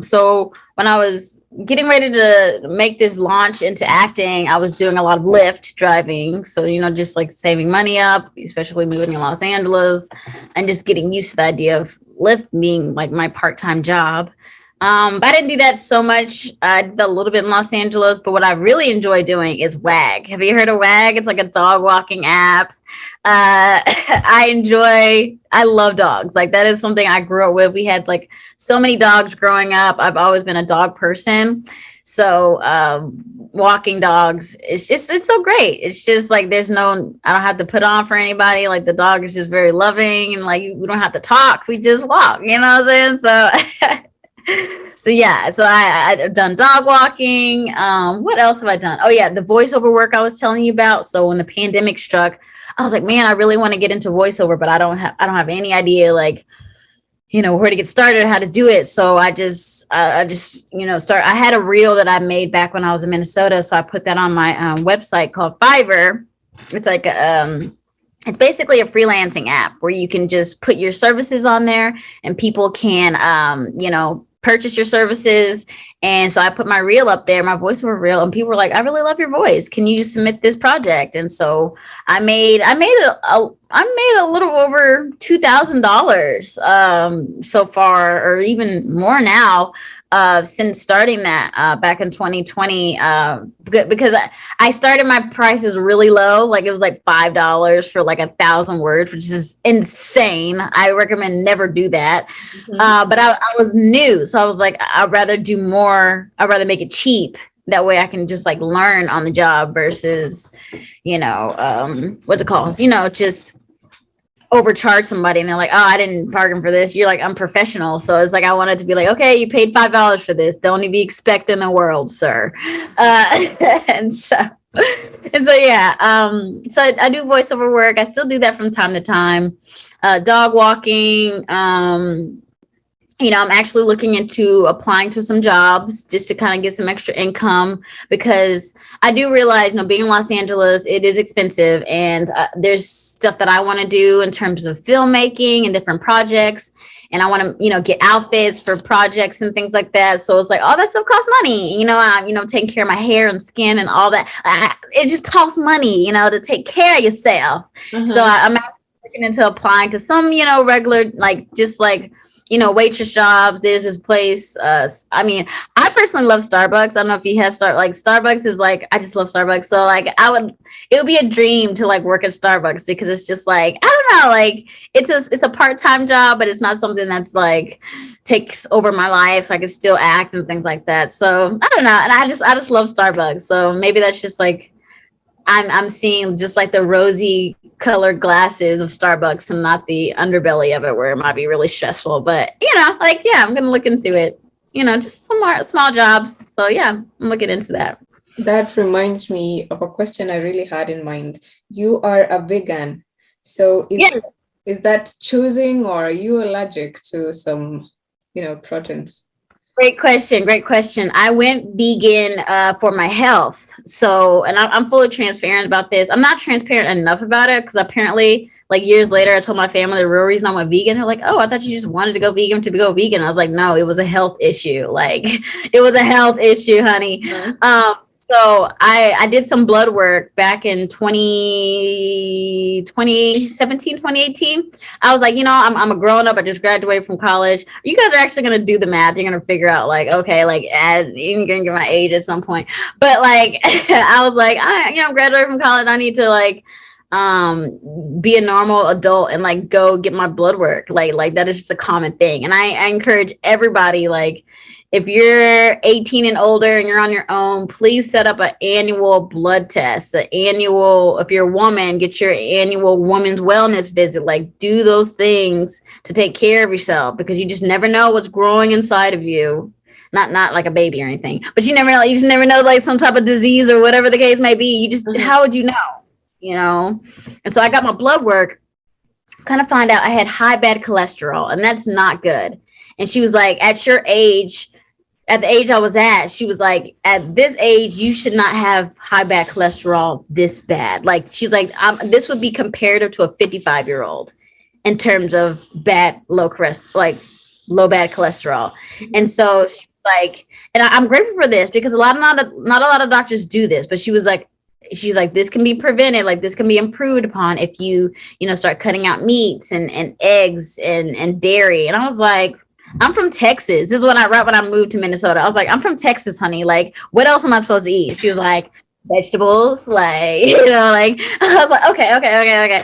So when I was getting ready to make this launch into acting, I was doing a lot of Lyft driving. So, just like saving money up, especially moving in Los Angeles, and just getting used to the idea of Lyft being like my part-time job. But I didn't do that so much. I did a little bit in Los Angeles, but what I really enjoy doing is WAG. Have you heard of WAG? It's like a dog walking app. I love dogs. Like, that is something I grew up with. We had like so many dogs growing up. I've always been a dog person. So walking dogs, it's so great. It's just like, I don't have to put on for anybody. Like, the dog is just very loving, and like, we don't have to talk. We just walk, you know what I'm saying? So so yeah, so I've done dog walking. What else have I done? Oh yeah, the voiceover work I was telling you about. So when the pandemic struck, I was like, man, I really want to get into voiceover, but I don't have any idea, like, where to get started, how to do it. So I just I had a reel that I made back when I was in Minnesota. So I put that on my website called Fiverr. It's like, it's basically a freelancing app where you can just put your services on there and people can, purchase your services. And so I put my reel up there, my voiceover reel, and people were like, I really love your voice. Can you submit this project? And so I made a little over $2,000 so far, or even more now, since starting that back in 2020, because I started my prices really low. Like, it was like $5 for like 1,000 words, which is insane. I recommend never do that. Mm-hmm. But I was new. So I was like, I'd rather do more. I'd rather make it cheap. That way I can just like learn on the job versus, what's it called? Just overcharge somebody and they're like, oh, I didn't bargain for this. You're like, I'm professional. So it's like, I wanted to be like, okay, you paid $5 for this. Don't be expecting the world, sir. And so yeah. So I do voiceover work. I still do that from time to time. Dog walking. I'm actually looking into applying to some jobs just to kind of get some extra income, because I do realize, being in Los Angeles, it is expensive, and there's stuff that I want to do in terms of filmmaking and different projects. and I want to, get outfits for projects and things like that. So it's like, all that stuff costs money. I'm, taking care of my hair and skin and all that. It just costs money, to take care of yourself. So Uh-huh. I'm actually looking into applying to some, regular, like, just like, waitress jobs. There's this place. I mean, I personally love Starbucks. I don't know if you have Starbucks is like, I just love Starbucks. So like, it would be a dream to like work at Starbucks, because it's just like, I don't know, like it's a part-time job, but it's not something that's like takes over my life. I could still act and things like that. So I don't know. And I just love Starbucks. So maybe that's just like, I'm seeing just like the rosy colored glasses of Starbucks and not the underbelly of it, where it might be really stressful. But like, yeah, I'm gonna look into it. Just some more small jobs. So yeah, I'm looking into that. That reminds me of a question I really had in mind. You are a vegan. So Yeah. is that choosing, or are you allergic to some, proteins? Great question. Great question. I went vegan for my health. So, and I'm fully transparent about this. I'm not transparent enough about it, because apparently, like years later, I told my family the real reason I went vegan. They're like, "Oh, I thought you just wanted to go vegan to go vegan." I was like, "No, it was a health issue. Like, it was a health issue, honey." Uh-huh. So I did some blood work back in 2017, 2018. I was like, I'm a grown up. I just graduated from college. You guys are actually going to do the math. You're going to figure out like, okay, like you're going to get my age at some point. But like, I was like, I'm graduating from college. I need to like, be a normal adult and like go get my blood work. Like that is just a common thing. And I encourage everybody, like, if you're 18 and older and you're on your own, please set up an annual blood test. If you're a woman, get your annual woman's wellness visit. Like, do those things to take care of yourself, because you just never know what's growing inside of you. Not like a baby or anything, but you never know. You just never know, like some type of disease or whatever the case may be. Mhm. How would you know? And so I got my blood work, kind of find out I had high bad cholesterol, and that's not good. And she was like, at the age I was at, she was like, at this age, you should not have high bad cholesterol this bad. Like, she's like, this would be comparative to a 55-year-old in terms of low bad cholesterol. And so she's like, and I'm grateful for this, because not a lot of doctors do this, but she's like, this can be prevented, like this can be improved upon if you start cutting out meats and eggs and dairy. And I was like, I'm from Texas. This is right when I moved to Minnesota. I was like, I'm from Texas, honey. Like, what else am I supposed to eat? She was like, vegetables, like, like, I was like, okay.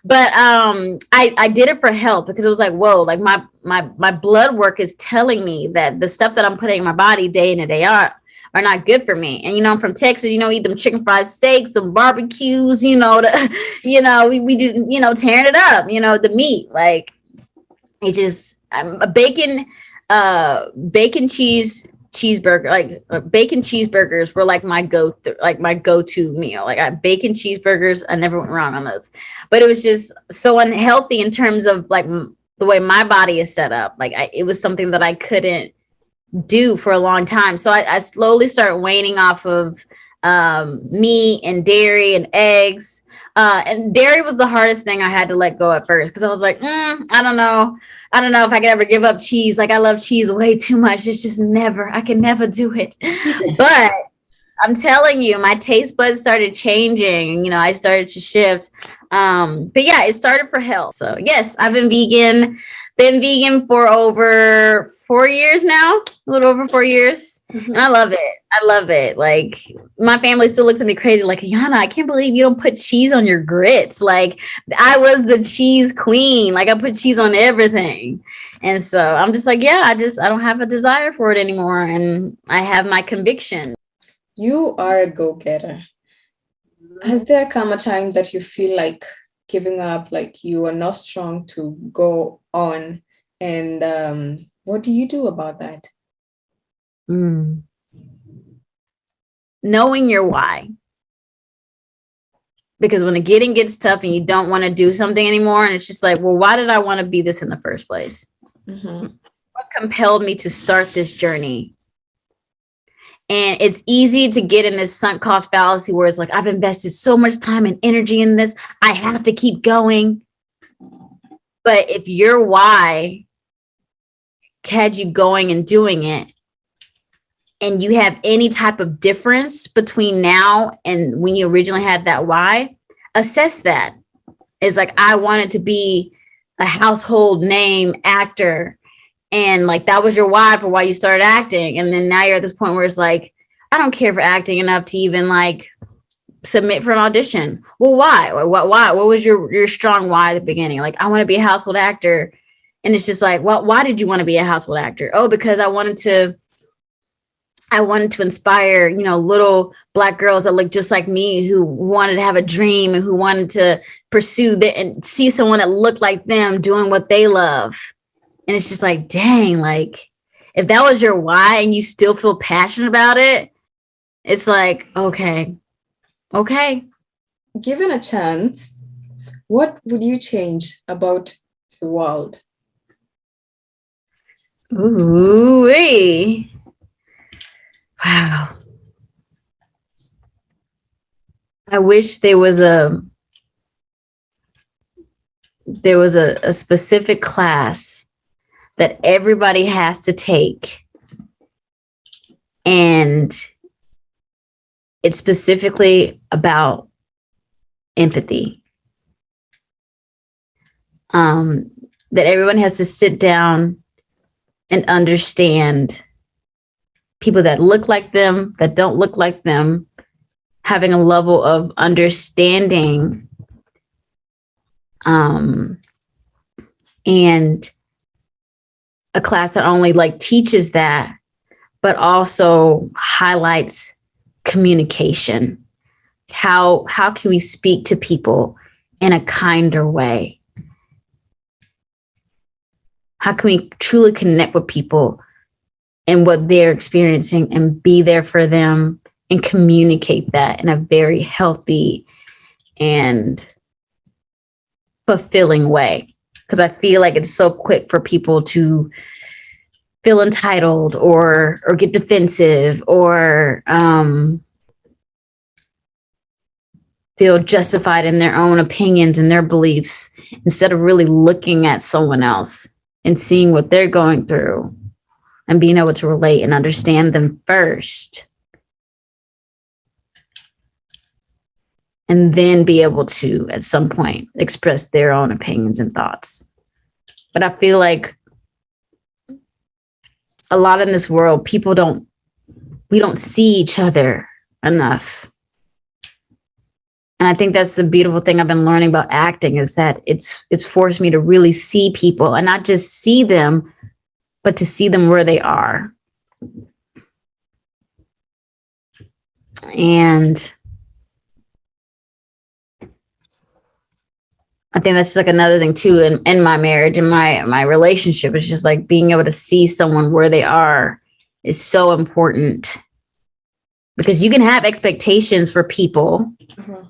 But I did it for health, because it was like, whoa, like my blood work is telling me that the stuff that I'm putting in my body day in and day out are not good for me. And I'm from Texas, eat them chicken fried steaks, some barbecues, we just, tearing it up, the meat, like, it just a bacon cheeseburger, like bacon cheeseburgers were like my go-to meal. Like, bacon cheeseburgers, I never went wrong on those. But it was just so unhealthy in terms of like the way my body is set up. Like, it was something that I couldn't do for a long time. So I slowly started waning off of meat and dairy and eggs. And dairy was the hardest thing I had to let go at first, because I was like, I don't know. I don't know if I could ever give up cheese. Like, I love cheese way too much. It's just I can never do it. But I'm telling you, my taste buds started changing. I started to shift. But yeah, it started for health. So yes, I've been vegan for over 4 years now, a little over 4 years. Mhm. And I love it. I love it. Like, my family still looks at me crazy, like, Ayana, I can't believe you don't put cheese on your grits. Like, I was the cheese queen. Like, I put cheese on everything. And so I'm just like, yeah, I don't have a desire for it anymore. And I have my conviction. You are a go-getter. Has there come a time that you feel like giving up, like you are not strong to go on? And what do you do about that? Mm. Knowing your why. Because when the getting gets tough and you don't want to do something anymore, and it's just like, well, why did I want to be this in the first place? Mm-hmm. What compelled me to start this journey? And it's easy to get in this sunk cost fallacy where it's like, I've invested so much time and energy in this, I have to keep going. But if your why had you going and doing it, and you have any type of difference between now and when you originally had that why, assess that. It's like, I wanted to be a household name actor, and like that was your why for why you started acting, and then now you're at this point where it's like, I don't care for acting enough to even like submit for an audition. Well, why? What was your strong why at the beginning? Like, I want to be a household actor. And it's just like, well, why did you want to be a household actor? Oh, because I wanted to inspire, little Black girls that look just like me, who wanted to have a dream and who wanted to pursue that and see someone that looked like them doing what they love. And it's just like, dang, like if that was your why and you still feel passionate about it, it's like, okay. Given a chance, what would you change about the world? Ooh-wee. Wow. I wish there was a specific class that everybody has to take, and it's specifically about empathy. That everyone has to sit down and understand people that look like them, that don't look like them, having a level of understanding, and a class that only like teaches that, but also highlights communication. How can we speak to people in a kinder way? How can we truly connect with people and what they're experiencing and be there for them and communicate that in a very healthy and fulfilling way? Because I feel like it's so quick for people to feel entitled or get defensive or feel justified in their own opinions and their beliefs, instead of really looking at someone else and seeing what they're going through and being able to relate and understand them first, and then be able to at some point express their own opinions and thoughts. But I feel like a lot in this world, we don't see each other enough. And I think that's the beautiful thing I've been learning about acting, is that it's forced me to really see people, and not just see them, but to see them where they are. And I think that's just like another thing too in my marriage and my relationship. It's just like being able to see someone where they are is so important, because you can have expectations for people. Uh-huh.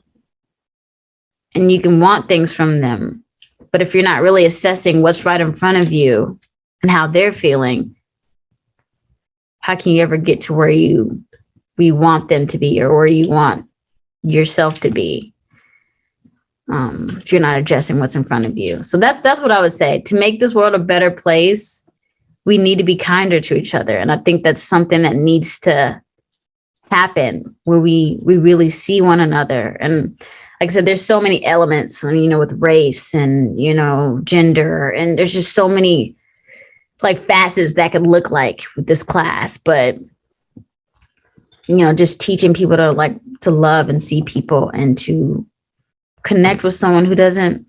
And you can want things from them. But if you're not really assessing what's right in front of you and how they're feeling, how can you ever get to where you want them to be, or where you want yourself to be, if you're not addressing what's in front of you? So that's what I would say. To make this world a better place, we need to be kinder to each other. And I think that's something that needs to happen, where we really see one another. And like I said, there's so many elements, with race and, gender, and there's just so many like facets that could look like with this class. But, just teaching people to love and see people and to connect with someone who doesn't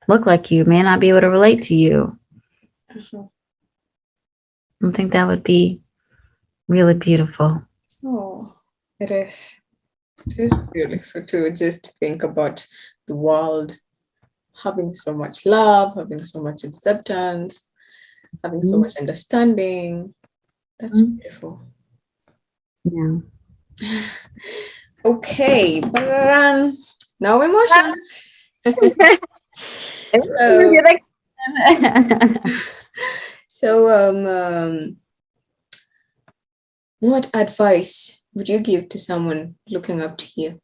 look like you, may not be able to relate to you. Uh-huh. I think that would be really beautiful. Oh, it is. It is beautiful to just think about the world having so much love, having so much acceptance, having so much understanding. That's beautiful. Yeah. Okay, now emotions. So, what advice would you give to someone looking up to you?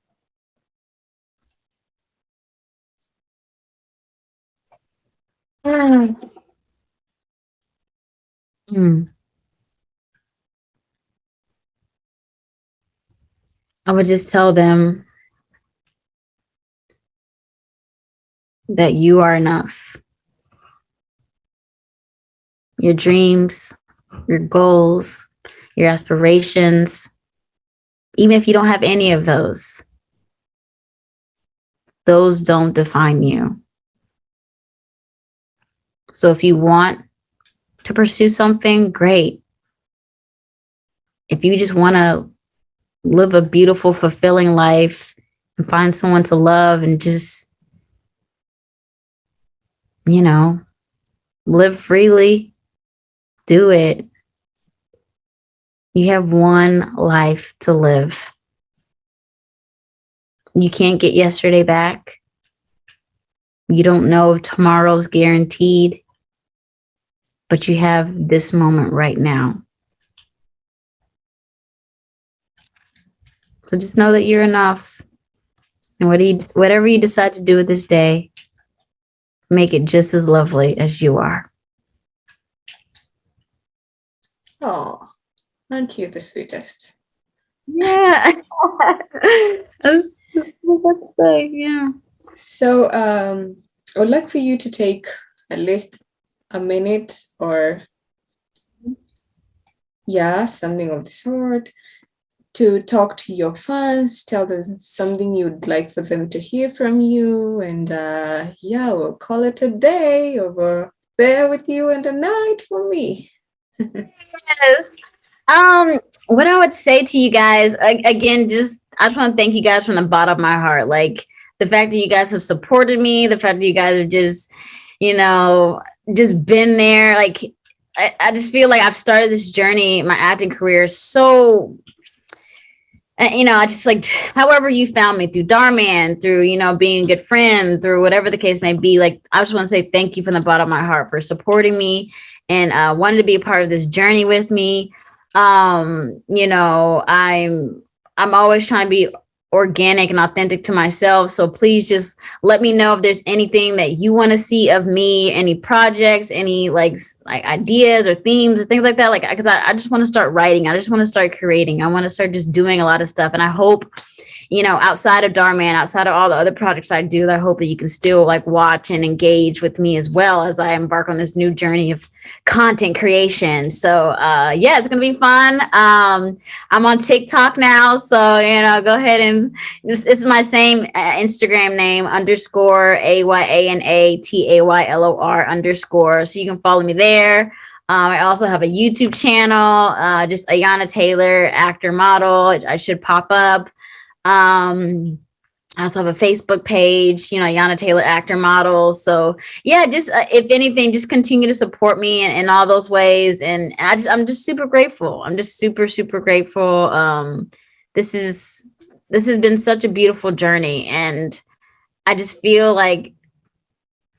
Mm. I would just tell them that you are enough. Your dreams, your goals, your aspirations, even if you don't have any of those don't define you. So if you want to pursue something, great. If you just want to live a beautiful, fulfilling life and find someone to love and just, you know, live freely, do it. You have one life to live. You can't get yesterday back. You don't know if tomorrow's guaranteed, but you have this moment right now. So just know that you're enough. And whatever you decide to do with this day, make it just as lovely as you are. Oh, aren't you the sweetest? Yeah. that's like, yeah. So I would like for you to take at least a minute or something of the sort to talk to your fans, tell them something you'd like for them to hear from you, and we'll call it a day over there with you and a night for me. Yes. What I would say to you guys again, just I just want to thank you guys from the bottom of my heart. Like the fact that you guys have supported me, the fact that you guys have just, you know, just been there. Like I just feel like I've started this journey, my acting career, so I just like however you found me through Doorman, through being a good friend, through whatever the case may be. Like I just want to say thank you from the bottom of my heart for supporting me and wanting to be a part of this journey with me. I'm always trying to be organic and authentic to myself. So please just let me know if there's anything that you want to see of me, any projects, any like ideas or themes or things like that. Like, because I just want to start writing. I just want to start creating. I want to start just doing a lot of stuff. And I hope, outside of Dhar outside of all the other projects I do, I hope that you can still like watch and engage with me as well as I embark on this new journey of content creation. So it's gonna be fun. I'm on TikTok now, so go ahead and it's my same Instagram name underscore AYANATAYLOR underscore. So you can follow me there. I also have a YouTube channel, just Ayana Taylor, actor model. I should pop up. I also have a Facebook page, Yana Taylor actor model. So yeah, just if anything, just continue to support me in all those ways. And I'm just super grateful. I'm just super, super grateful. This has been such a beautiful journey. And I just feel like,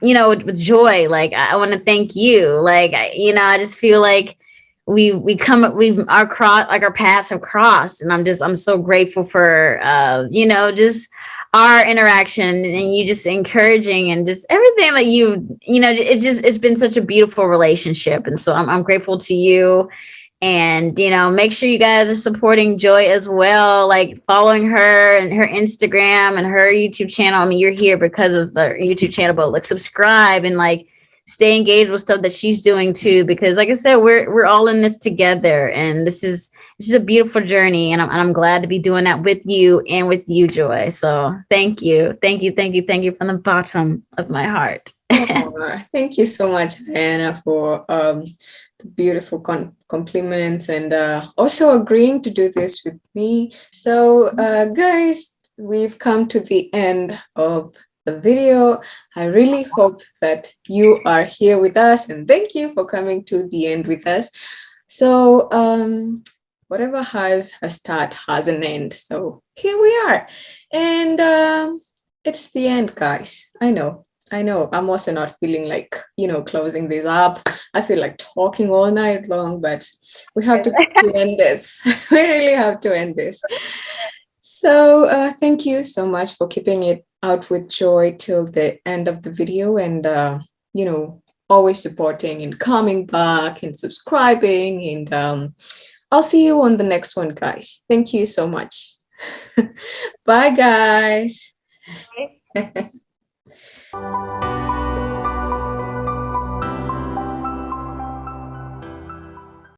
with joy, like I want to thank you. Like, I just feel like our paths have crossed, and I'm so grateful for just our interaction and you just encouraging and just everything that it's been such a beautiful relationship. And so I'm grateful to you. And make sure you guys are supporting Joy as well, like following her and her Instagram and her YouTube channel. I mean, you're here because of the YouTube channel, but like subscribe and like stay engaged with stuff that she's doing too, because like I said, we're all in this together, and this is a beautiful journey, and I'm glad to be doing that with you and with you, Joy. So thank you from the bottom of my heart. Oh, thank you so much, Ayana, for the beautiful compliments and also agreeing to do this with me. So, guys, we've come to the end of the video. I really hope that you are here with us, and thank you for coming to the end with us. So, whatever has a start has an end. So here we are, and it's the end, guys. I know. I'm also not feeling like, closing this up. I feel like talking all night long, but we have to end this. We really have to end this. So thank you so much for keeping it out with Joy till the end of the video. And, always supporting and coming back and subscribing. And I'll see you on the next one, guys. Thank you so much. Bye, guys.